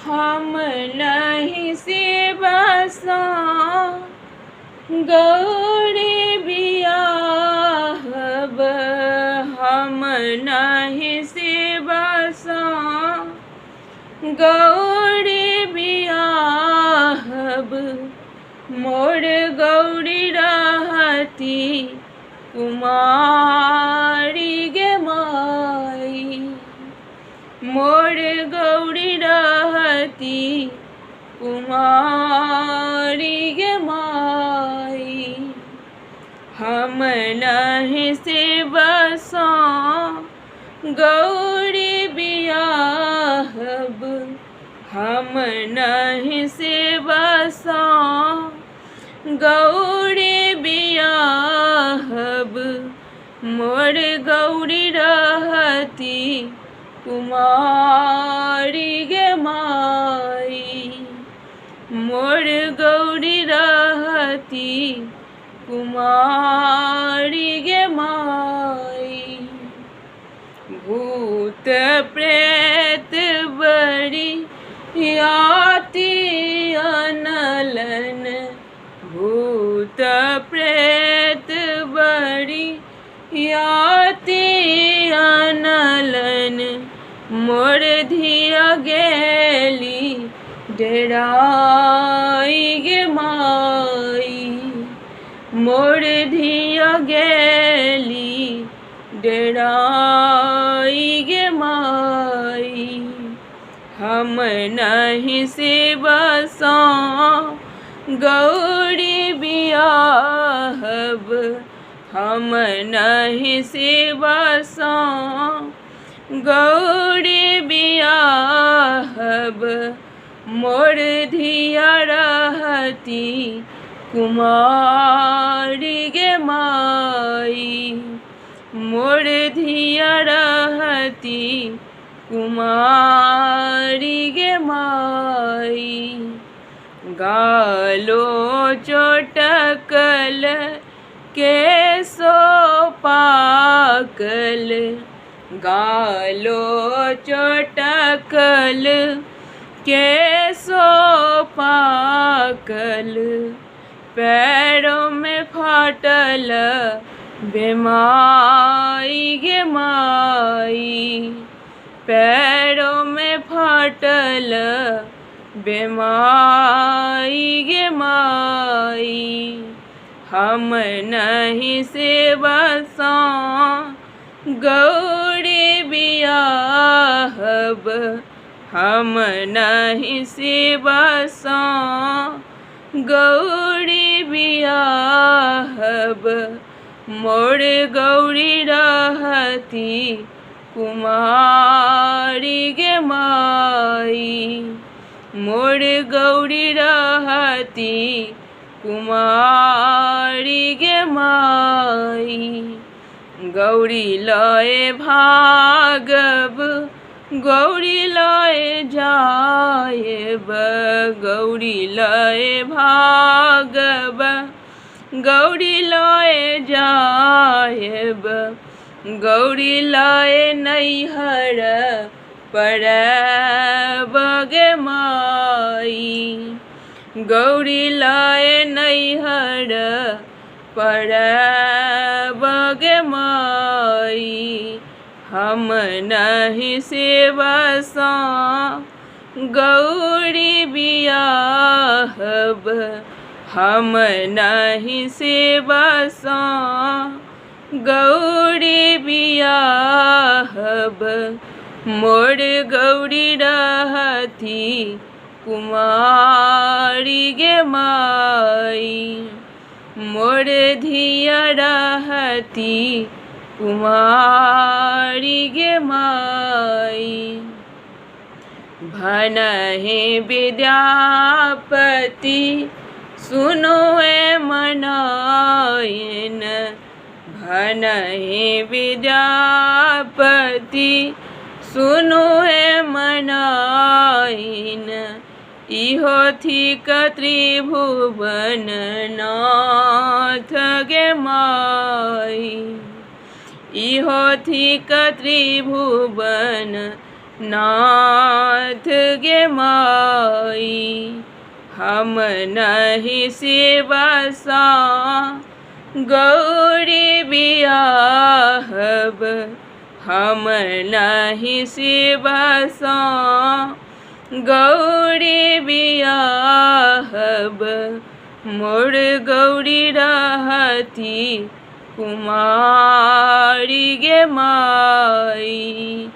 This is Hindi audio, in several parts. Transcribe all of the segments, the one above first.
हम नहीं से बसा गौरी बियाहब, हम नहीं से बसा गौरी बियाहब। मोर गौरी रहती कुमारी गे माई, मोर गौरी रहती कुमारी गे माई। हम नहीं से बसा गौरी बियाहब, हम नहीं से बसा गौरी बियाहब। मोर गौरी रहती कुमारी गे माई, मोर गौरी रहती कुमारी गे माई। भूत प्रेत बड़ी आती अनलन, भूत प्रेत बड़ी आती अनलन। मोर धिया गेली डेराई गे माई, मोर धिया गेली डेराई गे माई। हम नहीं से बसा गौरी बियाहब, हम नहीं से बसा गौरी बियाहब। मोर धिया रहती कुमारी गे माई, मोर धिया रहती कुमारी गे माई। गालो चोटकल केसो पाकल, गालो चोटकल केसो पाकल। पैरों में फाटल बेमाई गे माई, पैरों में फाटल बेमाई गे माई। हम नहीं से बसा गौरी बियाहब, हम नहीं से बसा गौरी बियाहब। मोर गौरी रहती कुमारी गे माई, मोर गौरी रहती कुमारी गे माई। गौरी लय भागब, गौरी लय जायब, गौरी लय भागब, गौरी लय जायब। गौरी लय नैहर परब गे माई, गौरी लय नैहर परब गे माई। हम नहीं से बसा गौरी बियाहब, हम नहीं से बसा गौरी बियाहब। मोर गौरी रहती कुमारी गे माई, मोर धिया रहती कुमारी गे माई। भनहि विद्यापति सुनो ए मनायन, भनहि विद्यापति सुनो ए मनायन। इहो थिक त्रिभुवन नाथ गे माई, इहो थिक त्रिभुवन नाथ गे माई। हम नहीं शिवसा गौरी बियाहब, हम नहीं शिवसा गौरी बियाहब। मोर गौरी रहती कुमारी गे माई।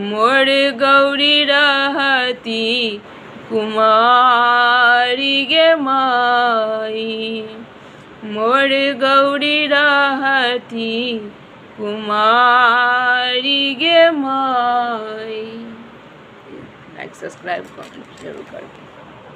मोर गौरी रहती कुमारी गे माई। मोर गौरी रहती कुमारी गे माई। लाइक सब्सक्राइब कमेंट जरूर करें।